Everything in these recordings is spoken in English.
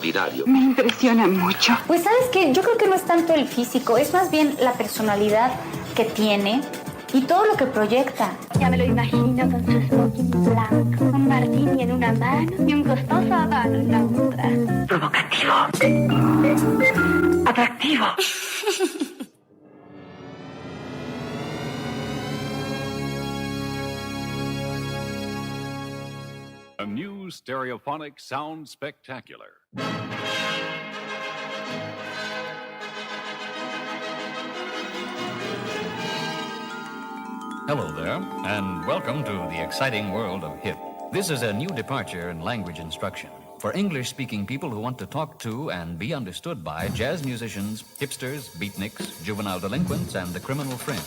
Me impresiona mucho. Pues sabes que yo creo que no es tanto el físico, es más bien la personalidad que tiene y todo lo que proyecta. Ya me lo imagino con su smoking blanco, un martini en una mano y un costoso habano en la otra. Provocativo. Atractivo. A new stereophonic sound spectacular. Hello there, and welcome to the exciting world of HIP. This is a new departure in language instruction for English-speaking people who want to talk to and be understood by jazz musicians, hipsters, beatniks, juvenile delinquents, and the criminal fringe.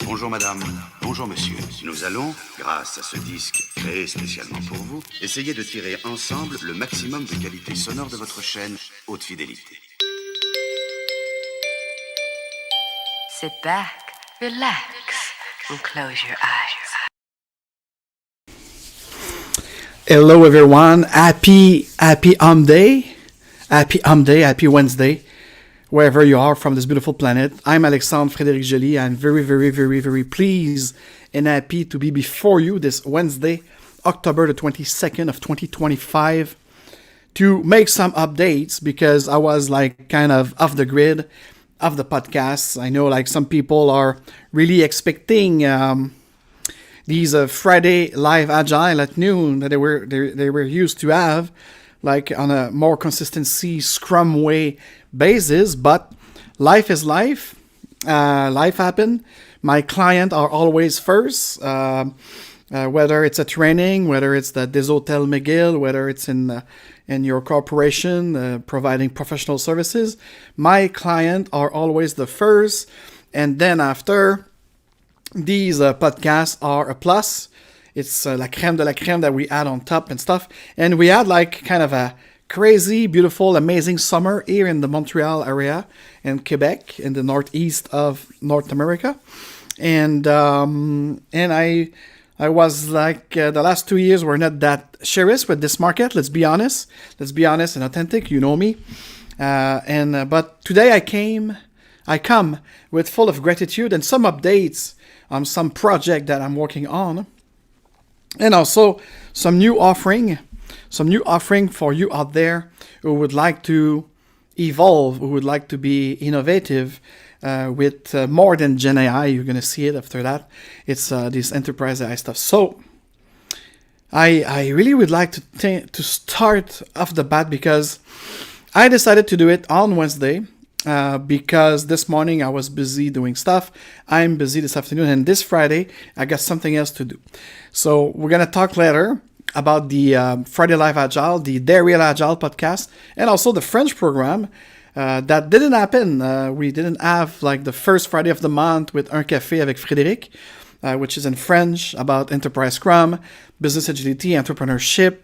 Bonjour madame, bonjour monsieur. Nous allons, grâce à ce disque créé spécialement pour vous, essayer de tirer ensemble le maximum de qualité sonore de votre chaîne haute fidélité. Sit back, relax, and close your eyes. Hello everyone, happy Hump Day, happy Wednesday, wherever you are from this beautiful planet. I'm Alexandre Frédéric Joly. I'm very pleased and happy to be before you this Wednesday, October the 22nd of 2025, to make some updates because I was like kind of off the grid of the podcasts. I know like some people are really expecting these Friday live Agile at noon that they were used to have, like on a more consistency Scrum way basis. But life is life. Life happen. My clients are always first. Whether it's a training, whether it's the Des Hôtels McGill, whether it's in your corporation providing professional services, my clients are always the first. And then after, these podcasts are a plus. It's la crème de la crème that we add on top and stuff. And we had like kind of a crazy, beautiful, amazing summer here in the Montreal area in Quebec, in the northeast of North America. And I was like, the last 2 years were not that serious with this market. Let's be honest and authentic. You know me. But today I come with full of gratitude and some updates on some project that I'm working on, and also some new offering for you out there who would like to evolve, who would like to be innovative with more than Gen AI. You're going to see it after that. It's this enterprise AI stuff. So I really would like to start off the bat because I decided to do it on Wednesday. Because this morning I was busy doing stuff. I'm busy this afternoon, and this Friday I got something else to do. So we're gonna talk later about the Friday Live Agile, the Real Agile podcast, and also the French program that didn't happen. We didn't have like the first Friday of the month with Un Café avec Frédéric, which is in French about enterprise Scrum, business agility, entrepreneurship.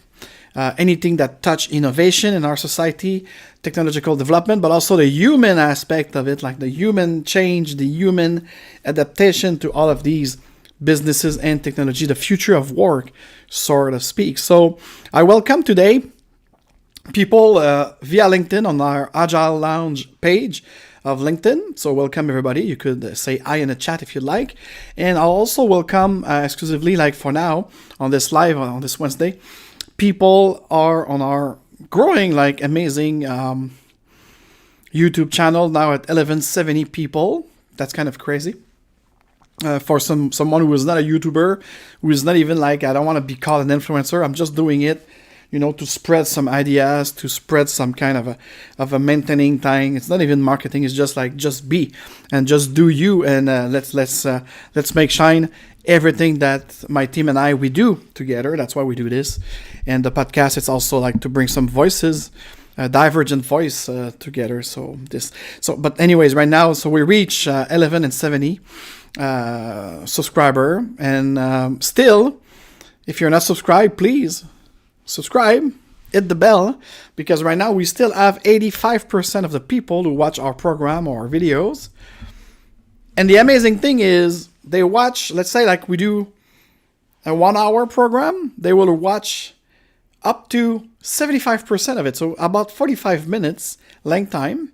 Anything that touch innovation in our society, technological development, but also the human aspect of it, like the human change, the human adaptation to all of these businesses and technology, the future of work, so to speak. So I welcome today people via LinkedIn on our Agile Lounge page of LinkedIn. So welcome everybody. You could say hi in the chat if you'd like. And I'll also welcome exclusively, like for now, on this live, on this Wednesday, people are on our growing, like amazing YouTube channel now at 1170 people. That's kind of crazy. For someone who is not a YouTuber, who is not even like, I don't want to be called an influencer. I'm just doing it, to spread some ideas, to spread some kind of a maintaining thing. It's not even marketing. It's just like, just be and just do you. And let's make shine everything that my team and we do together. That's why we do this. And the podcast, it's also like to bring some voices, divergent voice together. But anyways, right now, so we reach 1170 subscriber. And still, if you're not subscribed, please subscribe, hit the bell, because right now we still have 85% of the people who watch our program or our videos. And the amazing thing is, they watch, let's say like we do a 1 hour program, they will watch up to 75% of it, so about 45 minutes length time,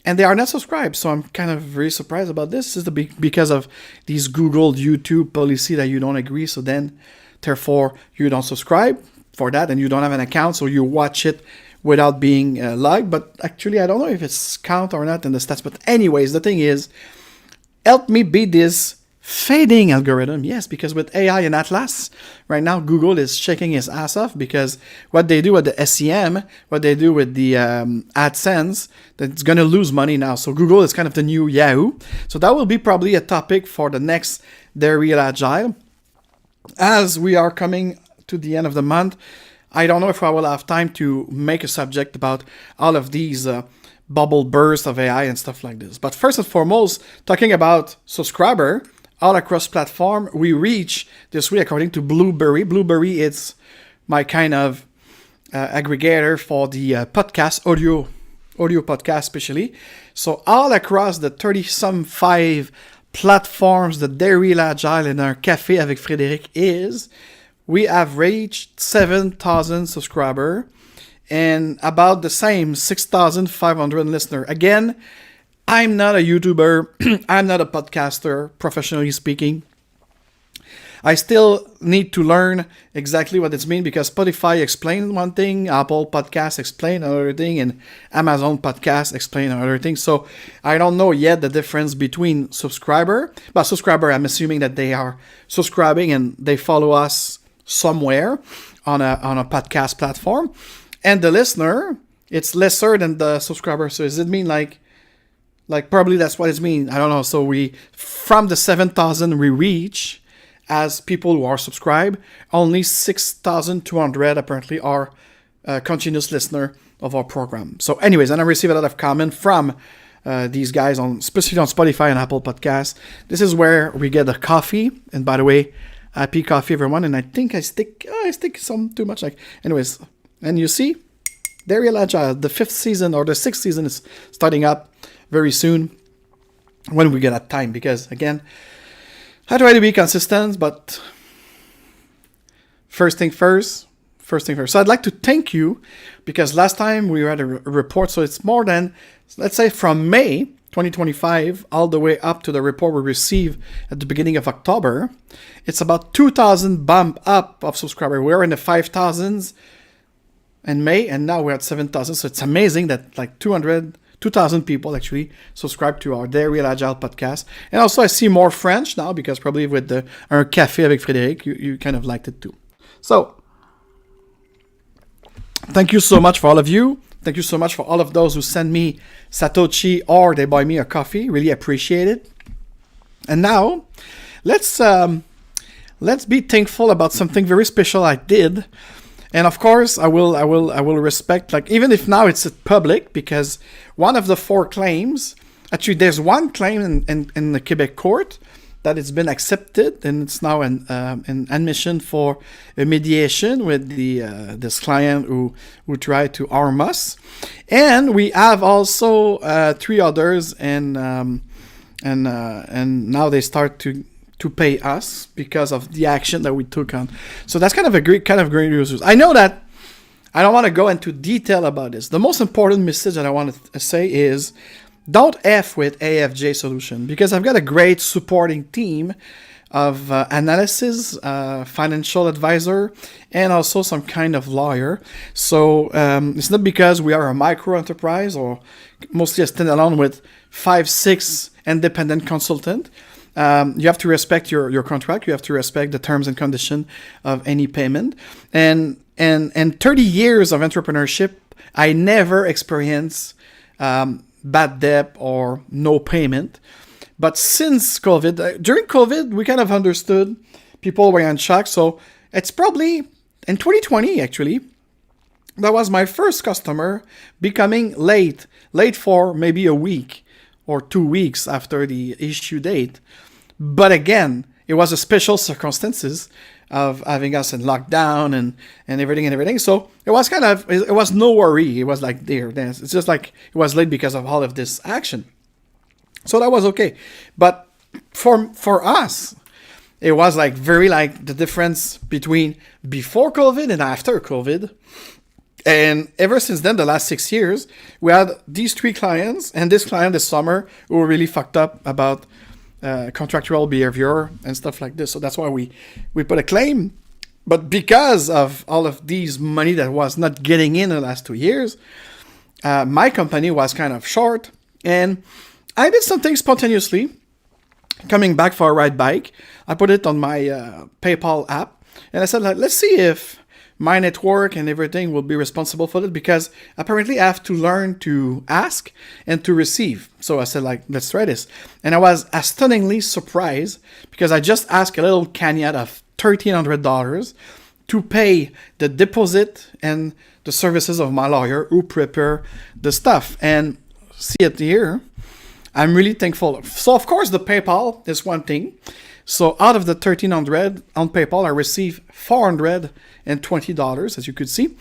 and they are not subscribed. So I'm kind of very surprised about this. This is because of these Google, YouTube policy that you don't agree, so then therefore you don't subscribe for that, and you don't have an account, so you watch it without being logged. But actually, I don't know if it's count or not in the stats. But anyways, the thing is, help me beat this fading algorithm. Yes, because with AI and Atlas, right now, Google is shaking his ass off, because what they do with the SEM, what they do with the AdSense, that's going to lose money now. So Google is kind of the new Yahoo. So that will be probably a topic for the next They're Real Agile. As we are coming to the end of the month, I don't know if I will have time to make a subject about all of these bubble bursts of AI and stuff like this. But first and foremost, talking about subscriber, all across platform, we reach this week, according to Blueberry. Blueberry is my kind of aggregator for the podcast, audio podcast especially. So all across the 30-some-5 platforms that They're Real Agile and our Café avec Frédéric is, we have reached 7,000 subscribers and about the same 6,500 listeners. Again, I'm not a YouTuber. I'm not a podcaster, professionally speaking. I still need to learn exactly what it means, because Spotify explains one thing, Apple Podcasts explain another thing, and Amazon Podcasts explain another thing. So I don't know yet the difference between subscriber. But subscriber, I'm assuming that they are subscribing and they follow us somewhere on a podcast platform. And the listener, it's lesser than the subscriber. So does it mean like probably that's what it means? I don't know. So we, from the 7,000 we reach as people who are subscribed, only 6,200 apparently are continuous listener of our program. So anyways, and I receive a lot of comment from these guys, especially on Spotify and Apple Podcasts. This is where we get the coffee. And by the way, happy coffee, everyone. And I think I stick some too much. Anyways, and you see, They're Real Agile. The 5th season or the 6th season is starting up very soon when we get that time. Because again, I try to be consistent, but first thing first. So I'd like to thank you, because last time we had a report, so it's more than, let's say, from May 2025 all the way up to the report we received at the beginning of October. It's about 2,000 bump up of subscribers. We're in the 5,000s in May, and now we're at 7,000. So it's amazing that like 2,000 people actually subscribe to our They're Real Agile podcast. And also I see more French now, because probably with our Café avec Frédéric, you kind of liked it too. So thank you so much for all of you. Thank you so much for all of those who send me Satoshi or they buy me a coffee. Really appreciate it. And now let's be thankful about something very special I did. And of course, I will respect, like, even if now it's public, because one of the 4 claims, actually there's one claim in the Quebec court that it's been accepted, and it's now an admission for a mediation with this client who tried to harm us. And we have also 3 others, and now they start to pay us because of the action that we took on. So that's kind of great news. I know that I don't want to go into detail about this. The most important message that I want to say is, don't F with AFJ solution, because I've got a great supporting team of analysis, financial advisor, and also some kind of lawyer. So it's not because we are a micro enterprise or mostly a standalone with 5-6 independent consultant. You have to respect your contract. You have to respect the terms and conditions of any payment. And 30 years of entrepreneurship, I never experienced bad debt or no payment. But since COVID, during COVID, we kind of understood people were in shock. So it's probably in 2020, actually, that was my first customer becoming late for maybe a week or 2 weeks after the issue date. But again, it was a special circumstances of having us in lockdown and everything. So it was no worry. It was like, it's just like it was late because of all of this action. So that was okay. But for us, it was like very like the difference between before COVID and after COVID. And ever since then, the last 6 years, we had these 3 clients, and this client this summer who were really fucked up about contractual behavior and stuff like this. So that's why we put a claim. But because of all of these money that was not getting in the last 2 years, my company was kind of short, and I did something spontaneously. Coming back for a ride bike, I put it on my PayPal app, and I said, like, let's see if my network and everything will be responsible for it, because apparently I have to learn to ask and to receive. So I said, like, let's try this. And I was stunningly surprised, because I just asked a little caveat of $1,300 to pay the deposit and the services of my lawyer who prepare the stuff. And see it here, I'm really thankful. So of course the PayPal is one thing. So out of the $1,300 on PayPal, I received $420, as you could see.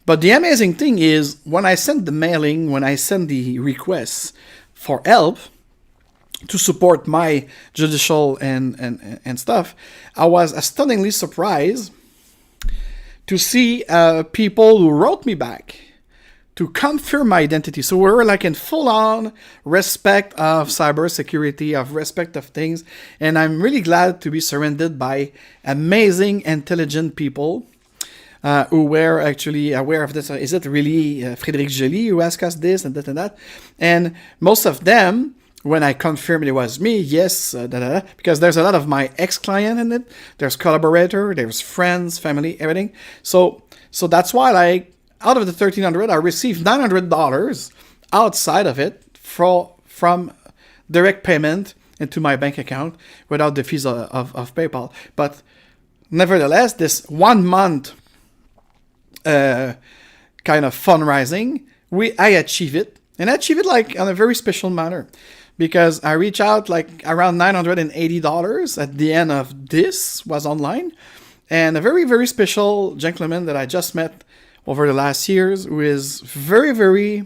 But the amazing thing is, when I send the mailing, when I send the requests for help to support my judicial and stuff, I was stunningly surprised to see people who wrote me back to confirm my identity. So we're like in full-on respect of cybersecurity, of respect of things. And I'm really glad to be surrounded by amazing, intelligent people who were actually aware of this. Is it really Frédéric Joly who asked us this and that and that? And most of them, when I confirmed it was me, yes, because there's a lot of my ex-client in it. There's collaborator, there's friends, family, everything. So that's why, like, out of the $1,300, I received $900 outside of it from direct payment into my bank account without the fees of PayPal. But nevertheless, this 1 month kind of fundraising, I achieved it. And I achieved it like in a very special manner, because I reached out like around $980 at the end of this was online. And a very, very special gentleman that I just met over the last years, who is very, very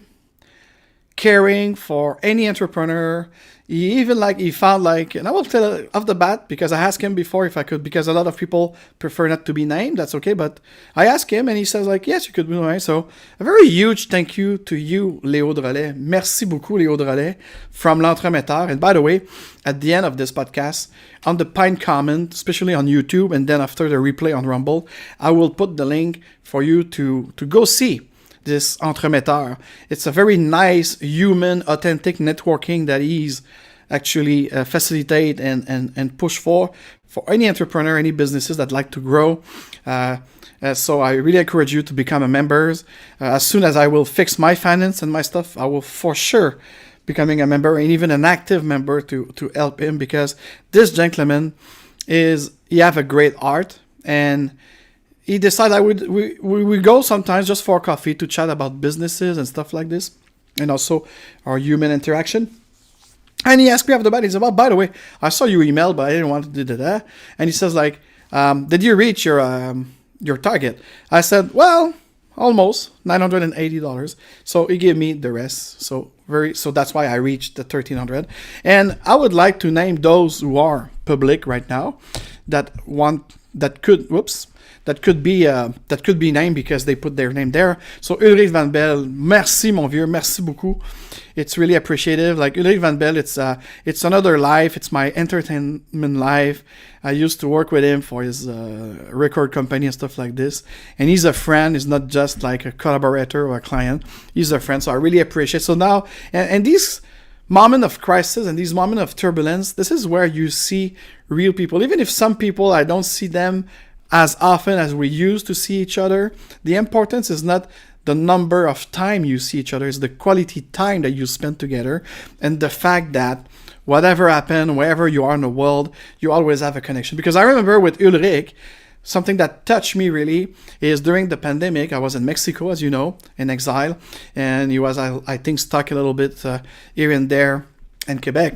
caring for any entrepreneur. He found like, and I will tell it off the bat, because I asked him before if I could, because a lot of people prefer not to be named, that's okay, but I asked him and he says like, yes, you could be named. So a very huge thank you to you, Léo Drolet. Merci beaucoup, Léo Drolet, from L'Entremetteur. And by the way, at the end of this podcast, on the pinned comment, especially on YouTube, and then after the replay on Rumble, I will put the link for you to go see this Entremetteur. It's a very nice, human, authentic networking that he's actually facilitate and push for any entrepreneur, any businesses that like to grow. So I really encourage you to become a member. As soon as I will fix my finance and my stuff, I will for sure becoming a member, and even an active member to help him, because this gentleman he have a great heart, and he decided we go sometimes just for coffee to chat about businesses and stuff like this, and also our human interaction. And he asked me after that, he said, well, by the way, I saw your email, but I didn't want to do that. And he says like, did you reach your target? I said, well, almost $980. So he gave me the rest. So that's why I reached the 1,300. And I would like to name those who are public right now that could be named because they put their name there. So Ulrich Van Bell, merci mon vieux, merci beaucoup. It's really appreciative. Like Ulrich Van Bell, it's another life. It's my entertainment life. I used to work with him for his record company and stuff like this. And he's a friend. He's not just like a collaborator or a client. He's a friend. So I really appreciate. So now, and these moment of crisis and these moments of turbulence, this is where you see real people. Even if some people, I don't see them as often as we used to see each other, the importance is not the number of time you see each other, it's the quality time that you spend together, and the fact that whatever happened, wherever you are in the world, you always have a connection. Because I remember with Ulrich, something that touched me really is during the pandemic, I was in Mexico, as you know, in exile, and he was, I think, stuck a little bit here and there in Quebec.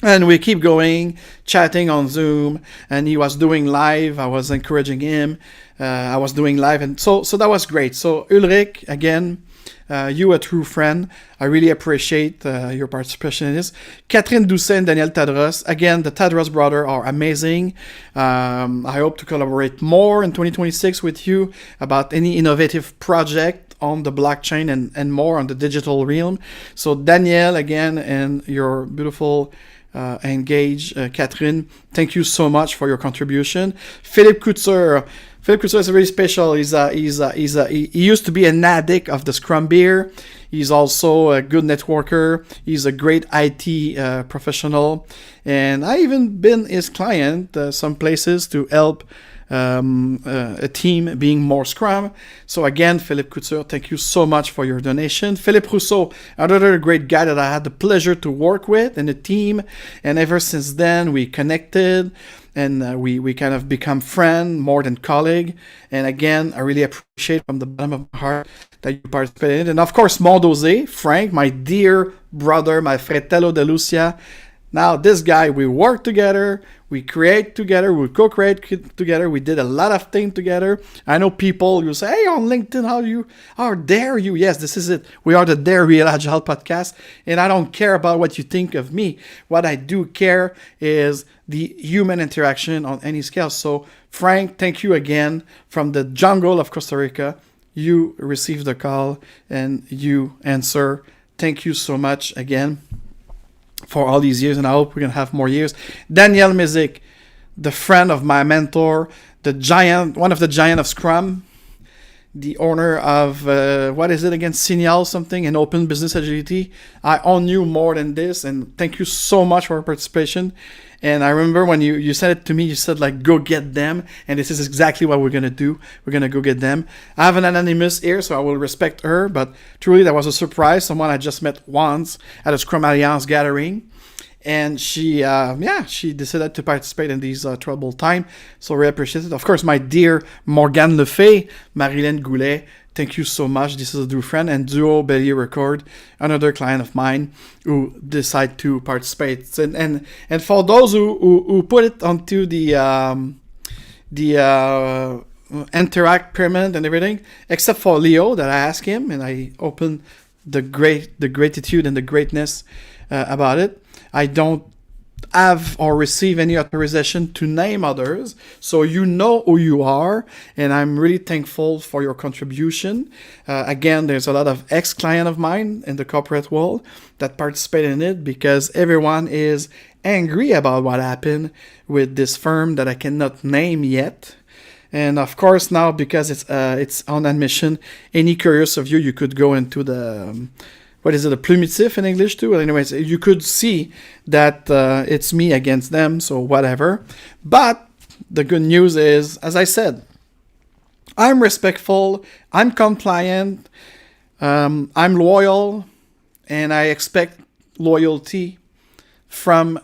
And we keep going, chatting on Zoom, and he was doing live. I was encouraging him. I was doing live, and so that was great. So Ulrich, again, You a true friend. I really appreciate your participation in this. Catherine Doucet and Daniel Tadros. Again, the Tadros brothers are amazing. I hope to collaborate more in 2026 with you about any innovative project on the blockchain and more on the digital realm. So Daniel, again, and your beautiful engaged Catherine, thank you so much for your contribution. Philippe Couture is very special. He used to be an addict of the Scrum beer. He's also a good networker. He's a great IT professional. And I even been his client some places to help a team being more Scrum. So again, Philippe Couture, thank you so much for your donation. Philippe Rousseau, another great guy that I had the pleasure to work with in a team. And ever since then, we connected. And we kind of become friends more than colleague. And again, I really appreciate from the bottom of my heart that you participated. And of course, Mondose, Frank, my dear brother, my fratello de Lucia. Now, this guy, we work together, we create together, we co-create together, we did a lot of things together. I know people, you say, hey, on LinkedIn, how dare you? Yes, this is it. We are the Dare Real Agile podcast, and I don't care about what you think of me. What I do care is the human interaction on any scale. So, Frank, thank you again from the jungle of Costa Rica. You received the call, and you answer. Thank you so much again for all these years, and I hope we're going to have more years. Daniel Mizik, the friend of my mentor, the giant, one of the giant of Scrum, the owner of, what is it again, Signal something, and Open Business Agility. I own you more than this, and thank you so much for your participation. And I remember when you said it to me, you said, like, go get them, and this is exactly what we're going to do. We're going to go get them. I have an anonymous here, so I will respect her, but truly that was a surprise. Someone I just met once at a Scrum Alliance gathering, and she decided to participate in these troubled times, so really appreciate it. Of course, my dear Morgane Lefay, Marilyn Goulet, thank you so much. This is a true friend. And Duo Belly Record, another client of mine who decide to participate. And for those who put it onto the Interact pyramid and everything, except for Leo, that I asked him, and I opened the gratitude and the greatness about it. I don't have or receive any authorization to name others, so you know who you are, and I'm really thankful for your contribution. Again, there's a lot of ex-client of mine in the corporate world that participate in it because everyone is angry about what happened with this firm that I cannot name yet. And of course now, because it's on admission, any curious of you could go into the what is it, a plumitif in English too? Well, anyways, you could see that it's me against them, so whatever. But the good news is, as I said, I'm respectful, I'm compliant, I'm loyal, and I expect loyalty from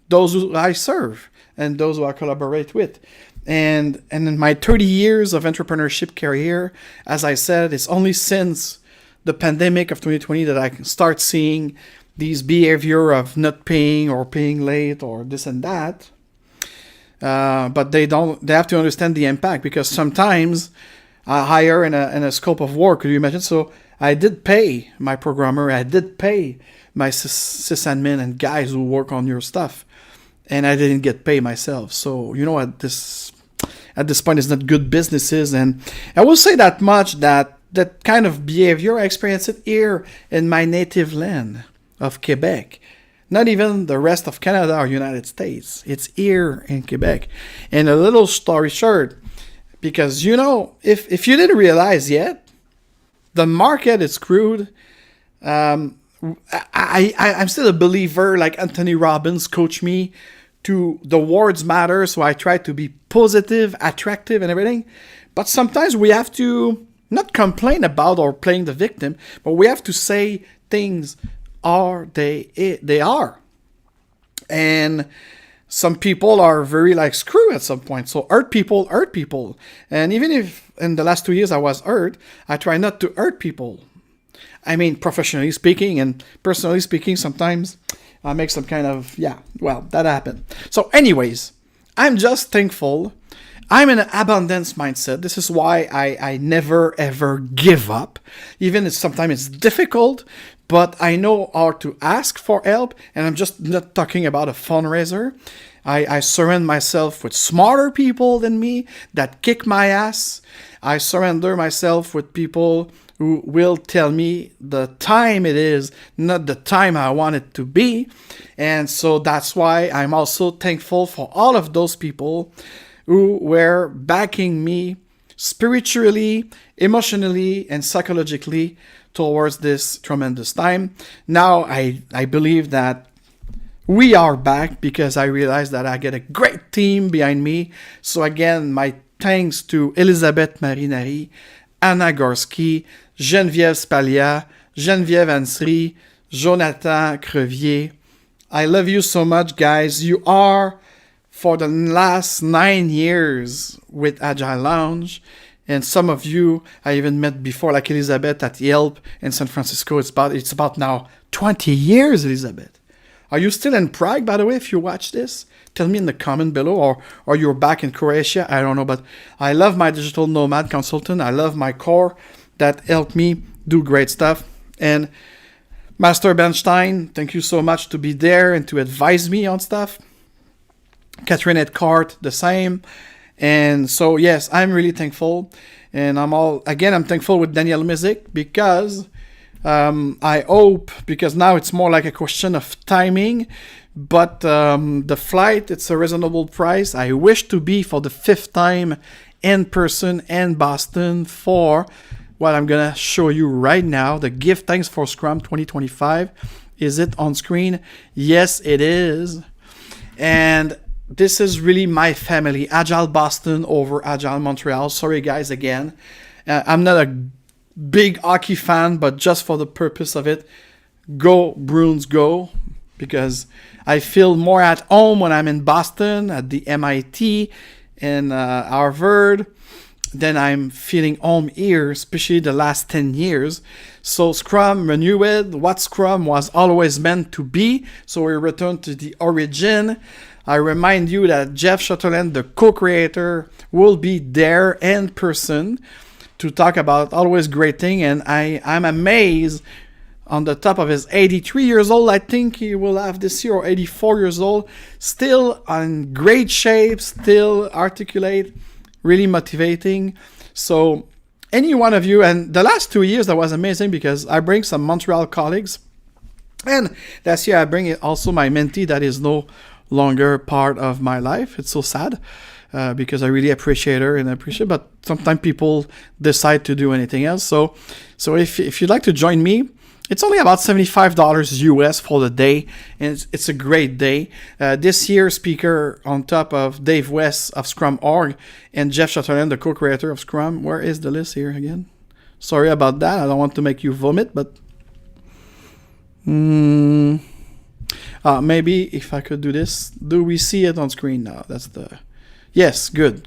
those who I serve and those who I collaborate with. And in my 30 years of entrepreneurship career, as I said, it's only since the pandemic of 2020 that I can start seeing these behavior of not paying or paying late or this and that. But they have to understand the impact, because sometimes I hire in a scope of work. Could you imagine? So I did pay my programmer, I did pay my sysadmin and guys who work on your stuff, and I didn't get paid myself. So, you know, at this point, it's not good businesses. And I will say that much, that kind of behavior, I experience it here in my native land of Quebec. Not even the rest of Canada or United States. It's here in Quebec. And a little story short, because, you know, if you didn't realize yet, the market is screwed. I'm still a believer, like Anthony Robbins coached me to the words matter, so I try to be positive, attractive, and everything. But sometimes we have to not complain about or playing the victim, but we have to say things are they are. And some people are very like screw at some point. So hurt people. And even if in the last 2 years I was hurt, I try not to hurt people. I mean, professionally speaking and personally speaking, sometimes I make some kind of, that happened. So anyways, I'm just thankful. I'm in an abundance mindset. This is why I never ever give up, even if sometimes it's difficult, but I know how to ask for help, and I'm just not talking about a fundraiser. I surround myself with smarter people than me that kick my ass. I surrender myself with people who will tell me the time it is, not the time I want it to be. And so that's why I'm also thankful for all of those people who were backing me spiritually, emotionally, and psychologically towards this tremendous time. Now I believe that we are back because I realize that I get a great team behind me. So again, my thanks to Elisabeth Marinari, Anna Gorski, Geneviève Spalia, Geneviève Ansri, Jonathan Crevier. I love you so much, guys. You are, for the last 9 years with Agile Lounge, and some of you I even met before, like Elizabeth at Yelp in San Francisco. It's about now 20 years, Elizabeth. Are you still in Prague, by the way, if you watch this? Tell me in the comment below, or you're back in Croatia. I don't know, but I love my digital nomad consultant. I love my core that helped me do great stuff. And Master Bernstein, thank you so much to be there and to advise me on stuff. Catherine Edcart, the same. And so, yes, I'm really thankful. And I'm thankful with Daniel Mizik because I hope, because now it's more like a question of timing, but the flight, it's a reasonable price. I wish to be for the 5th time in person in Boston for what I'm going to show you right now, the Give Thanks for Scrum 2025. Is it on screen? Yes, it is. And this is really my family, Agile Boston over Agile Montreal. Sorry, guys, again. I'm not a big hockey fan, but just for the purpose of it, go Bruins, go, because I feel more at home when I'm in Boston at the MIT and Harvard than I'm feeling home here, especially the last 10 years. So Scrum renewed what Scrum was always meant to be. So we return to the origin. I remind you that Jeff Sutherland, the co-creator, will be there in person to talk about always great thing. And I'm amazed, on the top of his 83 years old, I think he will have this year, or 84 years old, still in great shape, still articulate, really motivating. So any one of you, and the last 2 years that was amazing because I bring some Montreal colleagues, and last year I bring also my mentee that is no longer part of my life. It's so sad because I really appreciate her and but sometimes people decide to do anything else. So if you'd like to join me, it's only about $75 US for the day, and it's a great day. This year's speaker, on top of Dave West of Scrum.org and Jeff Sutherland, the co-creator of Scrum. Where is the list here again? Sorry about that. I don't want to make you vomit, but maybe if I could do this. Do we see it on screen now? That's the... Yes, good.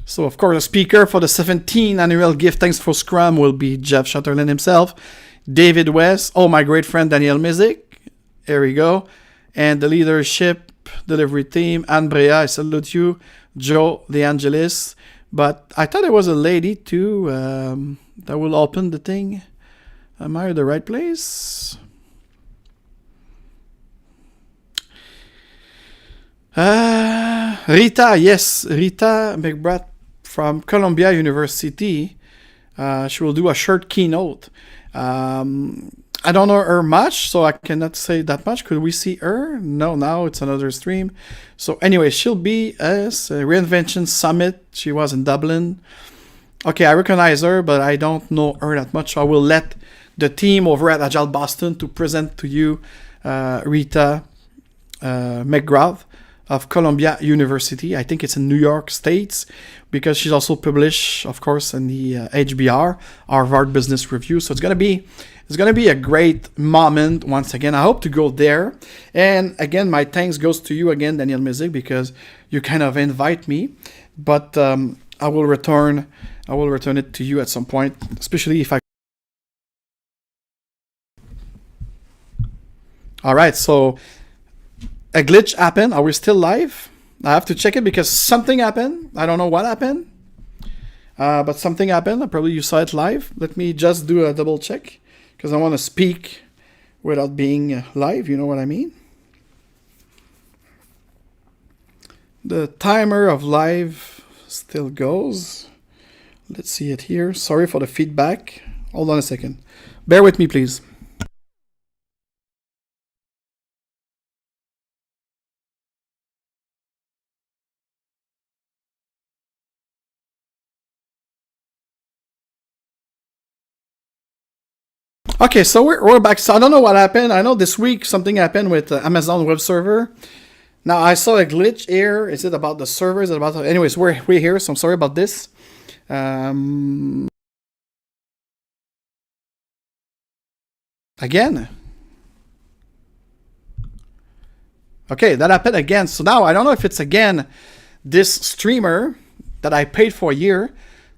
So, of course, the speaker for the 17th annual Give Thanks for Scrum will be Jeff Sutherland himself, David West, my great friend Daniel Mizik, here we go, and the leadership delivery team, Anne Brea, I salute you, Joe De Angelis, but I thought it was a lady too that will open the thing. Am I at the right place? Rita, yes, Rita McBrath from Columbia University. She will do a short keynote. I don't know her much, so I cannot say that much. Could we see her? No, now it's another stream. So anyway, she'll be at Reinvention Summit. She was in Dublin. Okay, I recognize her, but I don't know her that much. So I will let the team over at Agile Boston to present to you Rita McGrath of Columbia University. I think it's in New York State, because she's also published, of course, in the HBR, Harvard Business Review. So it's gonna be a great moment once again. I hope to go there. And again, my thanks goes to you again, Daniel Mizik, because you kind of invite me. But I will return it to you at some point, especially if I... All right, so a glitch happened. Are we still live? I have to check it because something happened. I don't know what happened. But something happened. Probably you saw it live. Let me just do a double check because I want to speak without being live. You know what I mean? The timer of live still goes. Let's see it here. Sorry for the feedback. Hold on a second. Bear with me, please. Okay, so we're back. So I don't know what happened. I know this week something happened with Amazon Web Server. Now I saw a glitch here. Is it about the server? Is it about... Anyways, we're here, so I'm sorry about this. Again. Okay, that happened again. So now I don't know if it's again this streamer that I paid for a year,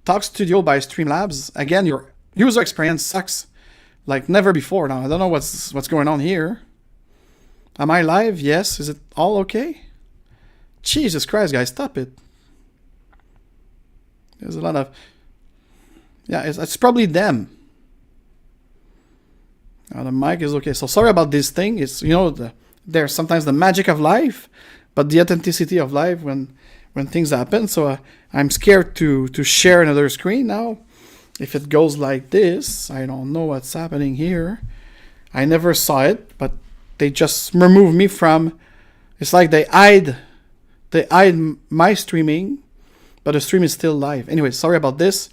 Talk Studio by Streamlabs. Again, your user experience sucks like never before. Now I don't know what's going on here. Am I live? Yes. Is it all okay? Jesus Christ, guys, stop it. There's a lot of... Yeah, it's probably them. Now the mic is okay. So sorry about this thing. It's, you know, there's sometimes the magic of life, but the authenticity of life when things happen. So I'm scared to share another screen now. If it goes like this, I don't know what's happening here. I never saw it, but they just remove me from... It's like they hide my streaming, but the stream is still live. Anyway, sorry about this.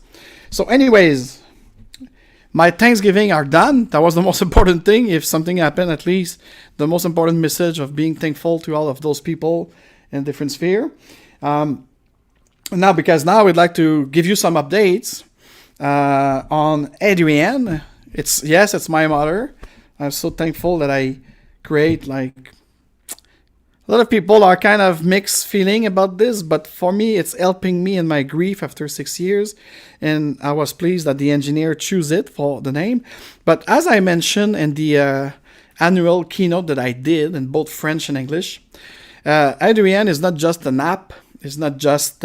So anyways, my Thanksgiving are done. That was the most important thing. If something happened, at least the most important message of being thankful to all of those people in different sphere. Now, because now I'd like to give you some updates on Adrienne. It's my mother. I'm so thankful that I create, like, a lot of people are kind of mixed feeling about this, but for me, it's helping me in my grief after 6 years. And I was pleased that the engineer chose it for the name. But as I mentioned in the annual keynote that I did in both French and English, Adrienne is not just an app. It's not just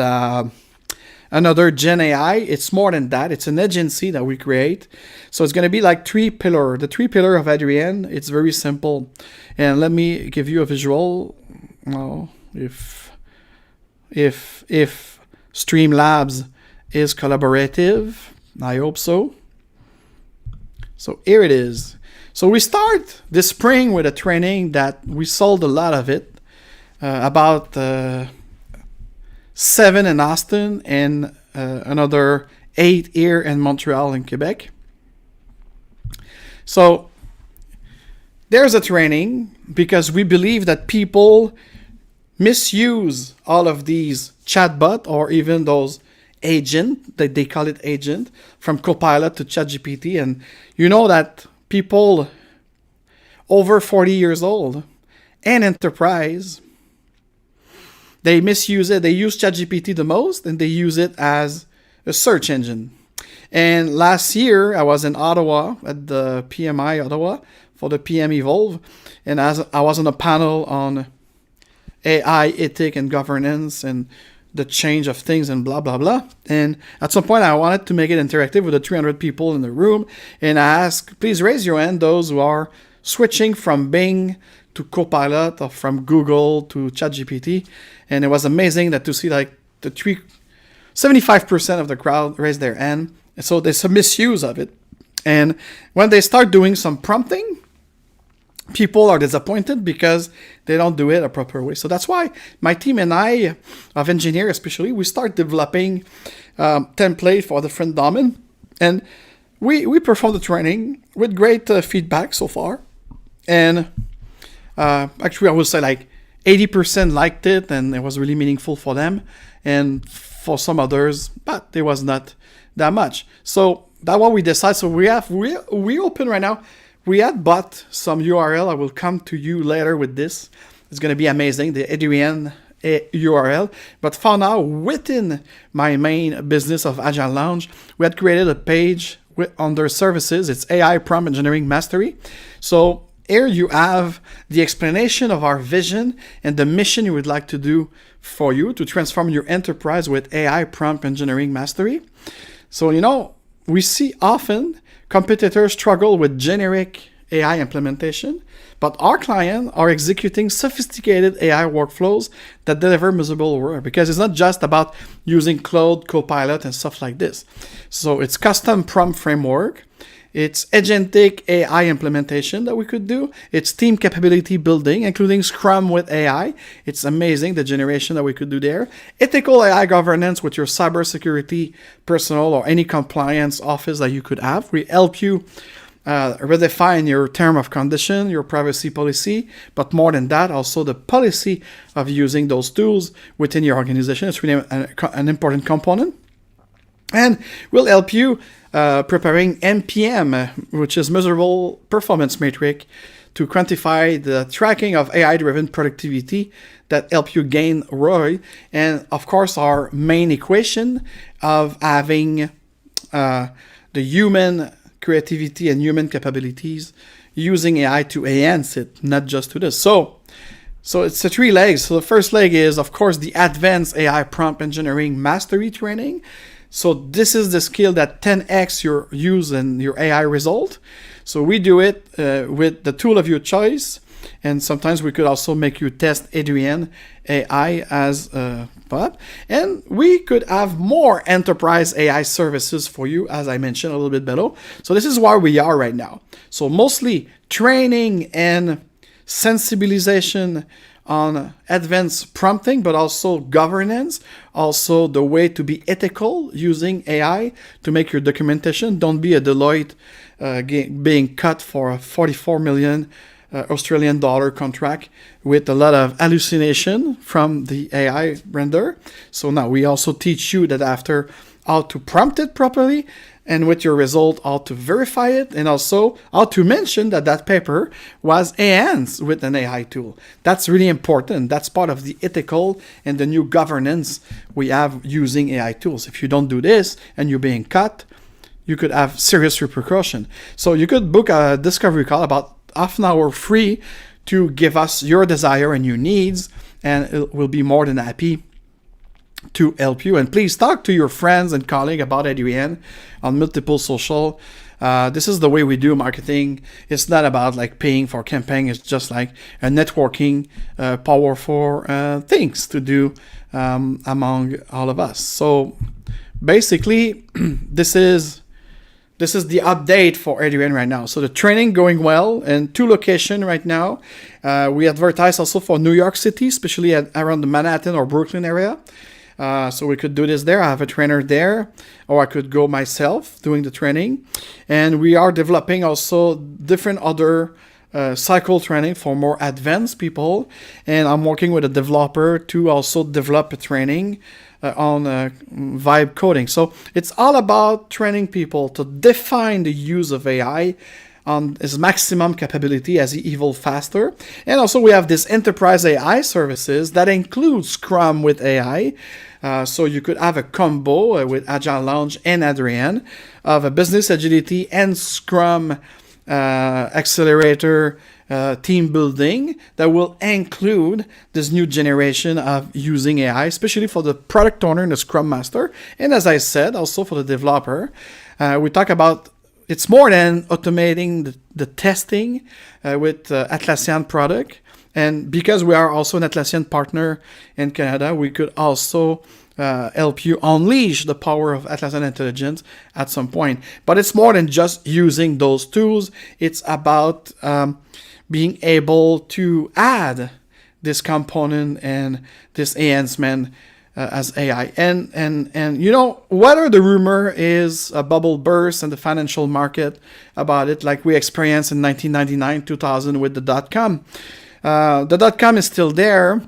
another Gen AI. It's more than that. It's an agency that we create. So it's going to be like 3 pillars. The 3 pillars of Adrienne, it's very simple. And let me give you a visual. Well, if Streamlabs is collaborative, I hope so. So here it is. So we start this spring with a training that we sold a lot of it, about 7 in Austin and another 8 here in Montreal and Quebec. So there's a training because we believe that people misuse all of these chatbot or even those agent, that they call it agent, from Copilot to ChatGPT. And you know that people over 40 years old and enterprise, they misuse it. They use ChatGPT the most, and they use it as a search engine. And last year, I was in Ottawa at the PMI Ottawa for the PM Evolve, and as I was on a panel on AI, ethic, and governance, and the change of things, and blah, blah, blah. And at some point, I wanted to make it interactive with the 300 people in the room, and I asked, please raise your hand, those who are switching from Bing to Copilot or from Google to ChatGPT. And it was amazing that to see like 75% of the crowd raise their hand. And so there's a misuse of it. And when they start doing some prompting, people are disappointed because they don't do it a proper way. So that's why my team and I, of engineers especially, we start developing template for different domain. And we perform the training with great feedback so far. And actually, I would say like 80% liked it, and it was really meaningful for them. And for some others, but it was not that much. So that's what we decided. So we open right now. We had bought some URL. I will come to you later with this. It's going to be amazing, the Adrienne URL. But for now, within my main business of Agile Lounge, we had created a page under services. It's AI Prompt Engineering Mastery. So here you have the explanation of our vision and the mission we would like to do for you to transform your enterprise with AI prompt engineering mastery. So, we see often competitors struggle with generic AI implementation, but our clients are executing sophisticated AI workflows that deliver measurable work, because it's not just about using Claude, Copilot, and stuff like this. So it's custom prompt framework. It's agentic AI implementation that we could do. It's team capability building, including Scrum with AI. It's amazing the generation that we could do there. Ethical AI governance with your cybersecurity personnel or any compliance office that you could have. We help you redefine your term of condition, your privacy policy, but more than that, also the policy of using those tools within your organization. It's really an important component. And we'll help you preparing MPM, which is measurable performance metric, to quantify the tracking of AI-driven productivity that help you gain ROI. And of course, our main equation of having the human creativity and human capabilities using AI to enhance it, not just to this. So it's the 3 legs. So the first leg is, of course, the advanced AI prompt engineering mastery training. So this is the skill that 10x your use and your AI result. So we do it with the tool of your choice. And sometimes we could also make you test Adrienne AI as Bob. And we could have more enterprise AI services for you, as I mentioned a little bit below. So this is where we are right now. So mostly training and sensibilization on advanced prompting, but also governance, also the way to be ethical using AI to make your documentation. Don't be a Deloitte being cut for a 44 million Australian dollar contract with a lot of hallucination from the AI render. So now we also teach you that after how to prompt it properly, and with your result, how to verify it, and also how to mention that paper was enhanced with an AI tool. That's really important. That's part of the ethical and the new governance we have using AI tools. If you don't do this and you're being cut, you could have serious repercussion. So you could book a discovery call about half an hour free to give us your desire and your needs, and we'll be more than happy to help you. And please talk to your friends and colleagues about Adrienne on multiple social. This is the way we do marketing. It's not about like paying for campaign. It's just like a networking, powerful things to do among all of us. So basically, this is the update for Adrienne right now. So the training going well in 2 locations right now. We advertise also for New York City, especially around the Manhattan or Brooklyn area. So we could do this there. I have a trainer there, or I could go myself doing the training. And we are developing also different other cycle training for more advanced people. And I'm working with a developer to also develop a training on vibe coding. So it's all about training people to define the use of AI on its maximum capability as it evolves faster. And also we have this enterprise AI services that include Scrum with AI. So you could have a combo with Agile Lounge and Adrienne of a business agility and Scrum accelerator team building that will include this new generation of using AI, especially for the product owner and the Scrum Master. And as I said, also for the developer. We talk about it's more than automating the testing with Atlassian product. And because we are also an Atlassian partner in Canada, we could also help you unleash the power of Atlassian intelligence at some point. But it's more than just using those tools. It's about being able to add this component and this enhancement as AI. And you know, whether the rumor is a bubble burst in the financial market about it, like we experienced in 1999, 2000 with the .com. The .com is still there.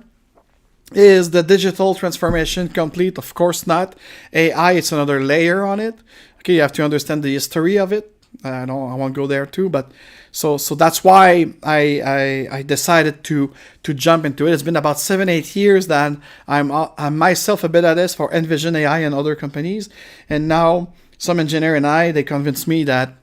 Is the digital transformation complete? Of course not. AI, it's another layer on it. Okay, you have to understand the history of it. I won't go there too, but so that's why I decided to jump into it. It's been about 7-8 years that I'm myself a bit at this for Envision AI and other companies, and now some engineer and they convinced me that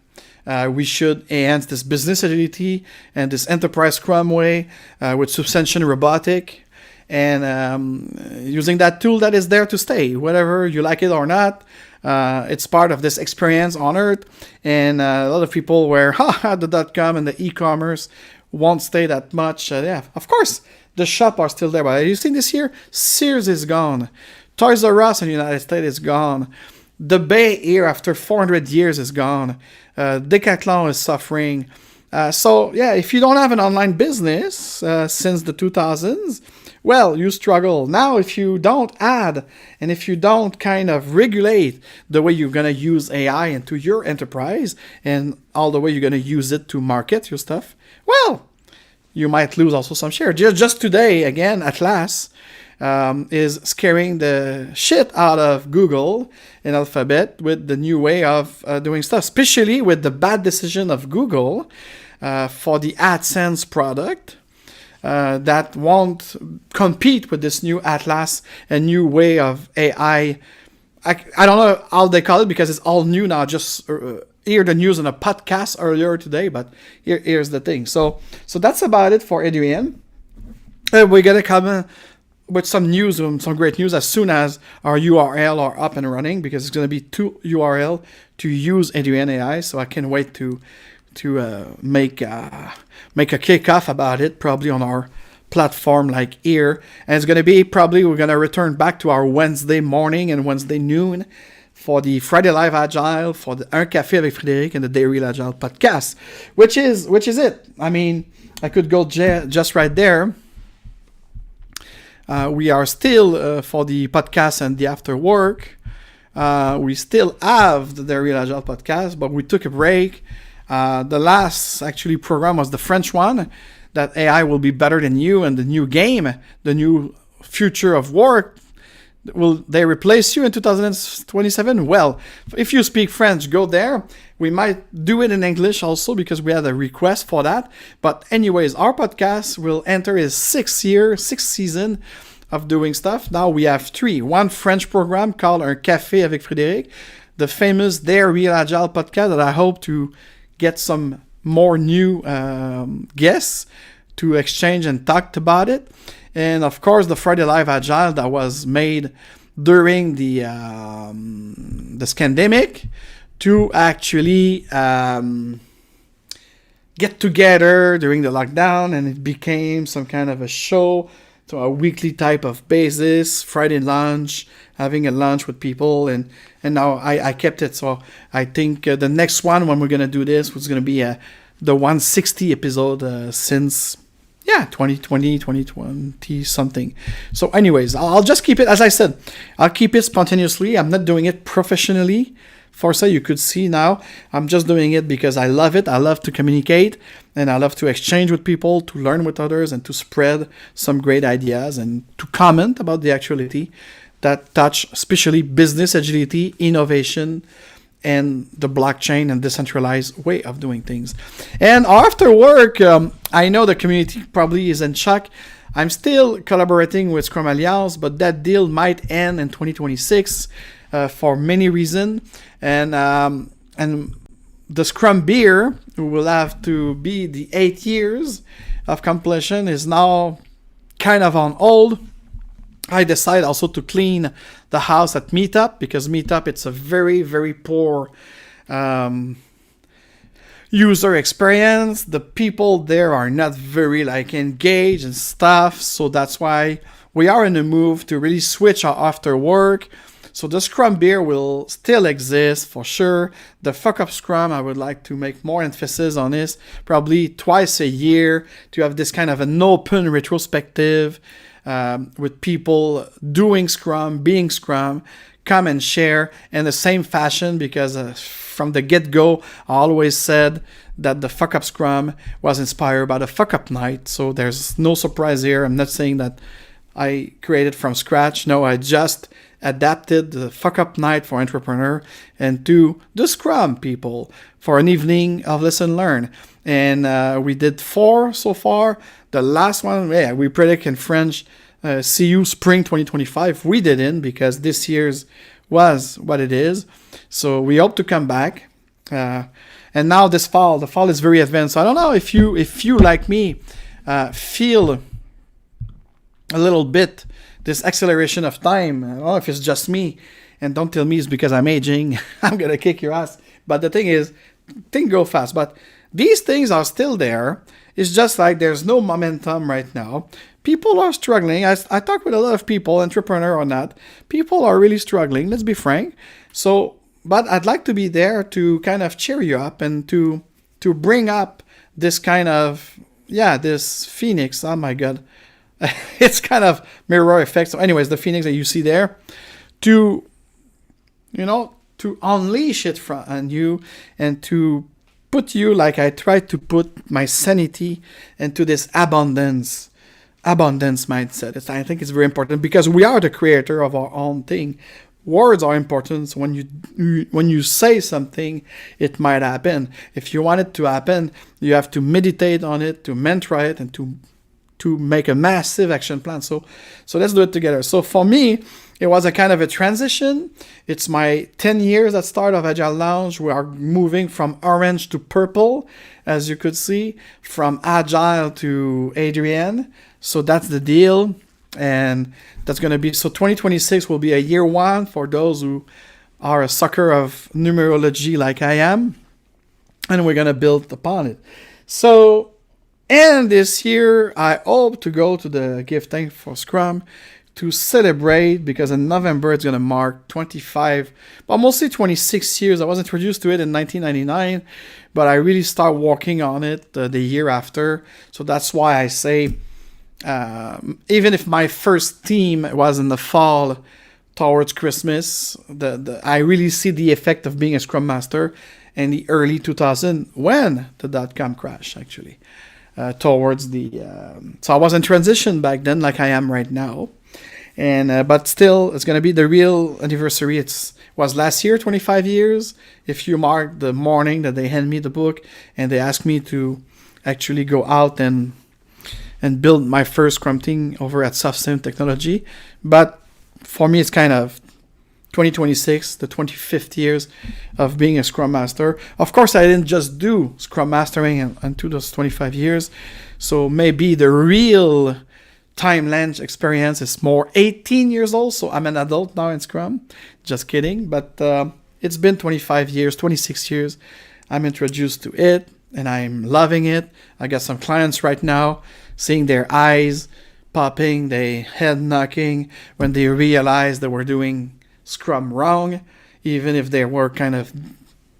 We should enhance this business agility and this enterprise Scrum way with substantial robotic, and using that tool that is there to stay, whether you like it or not. It's part of this experience on Earth, and a lot of people were, the .com and the e-commerce won't stay that much. Yeah, of course, the shop are still there, but you see this year, Sears is gone. Toys R Us in the United States is gone. The Bay here, after 400 years, is gone. Decathlon is suffering. So, yeah, if you don't have an online business since the 2000s, well, you struggle. Now, if you don't add and if you don't kind of regulate the way you're going to use AI into your enterprise and all the way you're going to use it to market your stuff, well, you might lose also some share. Just today, again, Atlas is scaring the shit out of Google and Alphabet with the new way of doing stuff, especially with the bad decision of Google for the AdSense product. That won't compete with this new Atlas, a new way of AI. I don't know how they call it because it's all new now. Just hear the news on a podcast earlier today, but here's the thing. So that's about it for Adrienne. We're gonna come with some news, some great news as soon as our URL are up and running, because it's gonna be 2 URL to use Adrienne AI. So I can't wait to make a kickoff about it, probably on our platform like here. And it's going to be probably, we're going to return back to our Wednesday morning and Wednesday noon for the Friday Live Agile, for the Un Café avec Frédéric and the Day Real Agile podcast, which is it. I mean, I could go just right there. We are still for the podcast and the after work. We still have the Day Real Agile podcast, but we took a break. The last actually program was the French one, that AI will be better than you, and the new game, the new future of work. Will they replace you in 2027? Well, if you speak French, go there. We might do it in English also because we had a request for that. But anyways, our podcast will enter its sixth season of doing stuff. Now we have 3. One French program called Un Café avec Frédéric, the famous Day Real Agile podcast that I hope to get some more new guests to exchange and talk about it. And of course, the Friday Live Agile that was made during the scandemic to actually get together during the lockdown, and it became some kind of a show, to a weekly type of basis, Friday lunch, having a lunch with people, and now I kept it. So I think the next one when we're going to do this was going to be the 160 episode since 2020 something. So anyways, I'll just keep it, as I said, I'll keep it spontaneously. I'm not doing it professionally. For so you could see now, I'm just doing it because I love it. I love to communicate, and I love to exchange with people, to learn with others, and to spread some great ideas, and to comment about the actuality that touch especially business agility, innovation, and the blockchain and decentralized way of doing things. And after work, I know the community probably is in shock. I'm still collaborating with Scrum Alliance, but that deal might end in 2026 for many reasons. And the Scrum beer, who will have to be the 8 years of completion, is now kind of on hold. I decided also to clean the house at Meetup, because Meetup, it's a very, very poor user experience. The people there are not very engaged and stuff. So that's why we are in a move to really switch our after work. So the Scrum beer will still exist for sure. The Fuck Up Scrum, I would like to make more emphasis on this, probably twice a year, to have this kind of an open retrospective with people doing Scrum, being Scrum, come and share in the same fashion, because from the get-go, I always said that the Fuck Up Scrum was inspired by the Fuck Up Night. So there's no surprise here. I'm not saying that I created from scratch. No, I just adapted the Fuck Up Night for entrepreneur and to the Scrum people for an evening of lesson learn. And we did 4 so far. The last one, we predict in French, see you spring 2025. We didn't, because this year's was what it is. So we hope to come back. And now the fall is very advanced. So I don't know if you like me feel a little bit this acceleration of time. I don't know if it's just me, and don't tell me it's because I'm aging. I'm gonna kick your ass. But the thing is, things go fast. But these things are still there. It's just like there's no momentum right now. People are struggling. I talk with a lot of people, entrepreneur or not. People are really struggling. Let's be frank. So, but I'd like to be there to kind of cheer you up and to bring up this kind of this phoenix. Oh my God. It's kind of mirror effect. So anyways, the phoenix that you see there, to unleash it on you and to put you, like I tried to put my sanity into this abundance mindset. I think it's very important because we are the creator of our own thing. Words are important. So when you say something, it might happen. If you want it to happen, you have to meditate on it, to mentor it, and to make a massive action plan. So let's do it together. So for me, it was a kind of a transition. It's my 10 years at start of Agile Lounge. We are moving from orange to purple, as you could see, from Agile to Adrienne. So that's the deal. And that's going to be, so 2026 will be a year one for those who are a sucker of numerology like I am. And we're going to build upon it. So, and this year, I hope to go to the Give Thanks for Scrum to celebrate, because in November, it's going to mark 25, but mostly 26 years. I was introduced to it in 1999, but I really start working on it the year after. So that's why I say, even if my first team was in the fall towards Christmas, I really see the effect of being a Scrum Master in the early 2000 when the .com crash, actually. Towards so I was in transition back then, like I am right now, and but still, it's gonna be the real anniversary. Was last year 25 years. If you mark the morning that they hand me the book and they ask me to actually go out and build my first Scrum team over at Softsim Technology, but for me, it's kind of 2026, the 25th years of being a Scrum Master. Of course, I didn't just do Scrum Mastering into those 25 years. So maybe the real time-length experience is more 18 years old. So I'm an adult now in Scrum. Just kidding. But it's been 25 years, 26 years. I'm introduced to it and I'm loving it. I got some clients right now seeing their eyes popping, their head knocking when they realize they were doing Scrum wrong, even if they were kind of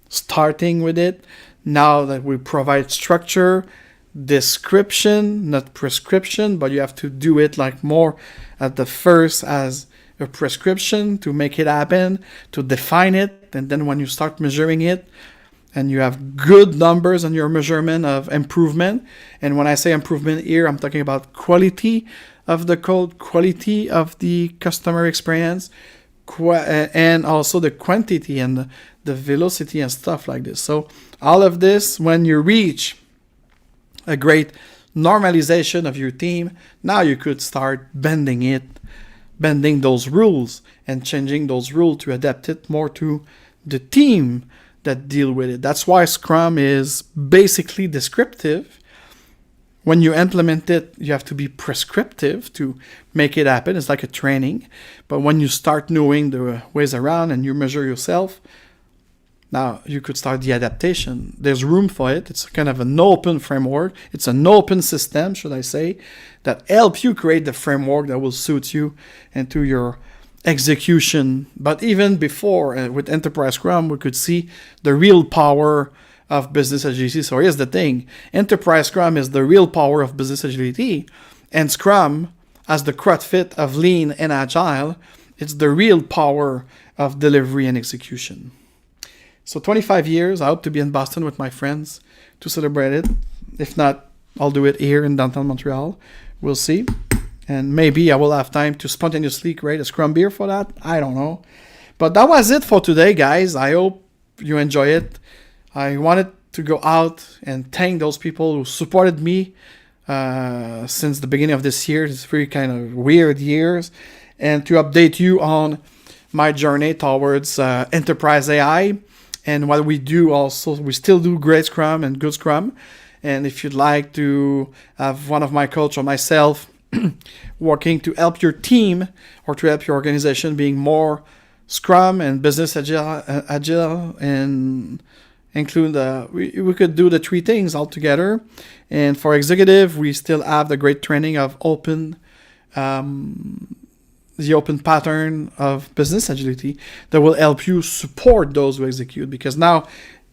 starting with it. Now that we provide structure, description, not prescription, but you have to do it like more at the first as a prescription to make it happen, to define it, and then when you start measuring it and you have good numbers on your measurement of improvement, and when I say improvement here, I'm talking about quality of the code, quality of the customer experience, and also the quantity and the velocity and stuff like this. So all of this, when you reach a great normalization of your team, now you could start bending those rules and changing those rules to adapt it more to the team that deal with it. That's why Scrum is basically descriptive. When you implement it, you have to be prescriptive to make it happen. It's like a training. But when you start knowing the ways around and you measure yourself, now you could start the adaptation. There's room for it. It's kind of an open framework. It's an open system, should I say, that helps you create the framework that will suit you and to your execution. But even before, with Enterprise Scrum, we could see the real power of business agility. So here's the thing. Enterprise Scrum is the real power of business agility, and Scrum, as the crud fit of lean and agile, it's the real power of delivery and execution. So 25 years, I hope to be in Boston with my friends to celebrate it. If not, I'll do it here in downtown Montreal. We'll see. And maybe I will have time to spontaneously create a Scrum beer for that. I don't know. But that was it for today, guys. I hope you enjoy it. I wanted to go out and thank those people who supported me since the beginning of this year. It's very kind of weird years. And to update you on my journey towards enterprise AI. And what we do also, we still do great Scrum and good Scrum. And if you'd like to have one of my coach or myself working to help your team or to help your organization being more Scrum and business agile and include we could do the three things all together. And for executive, we still have the great training of the open pattern of business agility that will help you support those who execute. Because now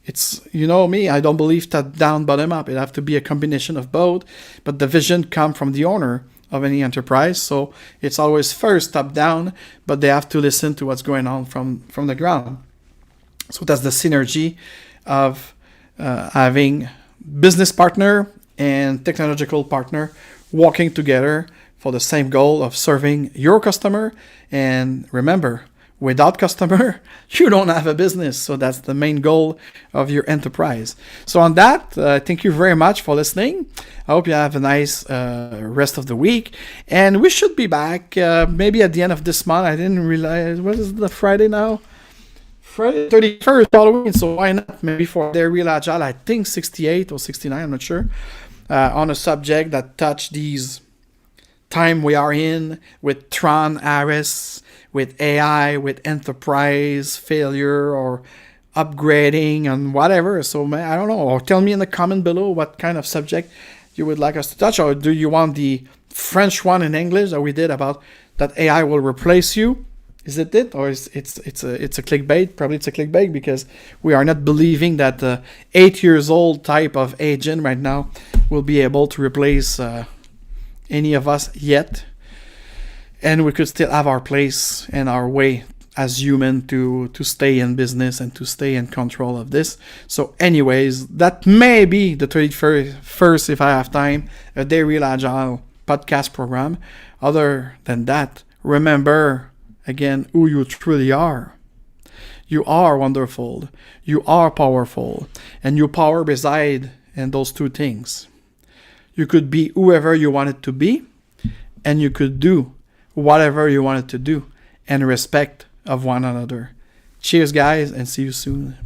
it's, you know me, I don't believe top down, bottom up. It have to be a combination of both. But the vision comes from the owner of any enterprise. So it's always first top down, but they have to listen to what's going on from the ground. So that's the synergy of having business partner and technological partner working together for the same goal of serving your customer. And remember, without customer, you don't have a business. So that's the main goal of your enterprise. So on that, thank you very much for listening. I hope you have a nice rest of the week. And we should be back maybe at the end of this month. I didn't realize, what is the Friday now? Friday 31st, Halloween. So why not? Maybe for their Real Agile, I think 68 or 69, I'm not sure. On a subject that touched these time we are in with Tron, Ares, with AI, with enterprise failure or upgrading and whatever. So I don't know. Or tell me in the comment below what kind of subject you would like us to touch. Or do you want the French one in English that we did about that AI will replace you? Is it? Or it's a clickbait? Probably it's a clickbait because we are not believing that the 8 years old type of agent right now will be able to replace any of us yet. And we could still have our place and our way as human to stay in business and to stay in control of this. So anyways, that may be the 31st, if I have time, a Day Real Agile podcast program. Other than that, remember again who you truly are. You are wonderful. You are powerful. And your power resides in those two things. You could be whoever you wanted to be, and you could do whatever you wanted to do in respect of one another. Cheers, guys, and see you soon.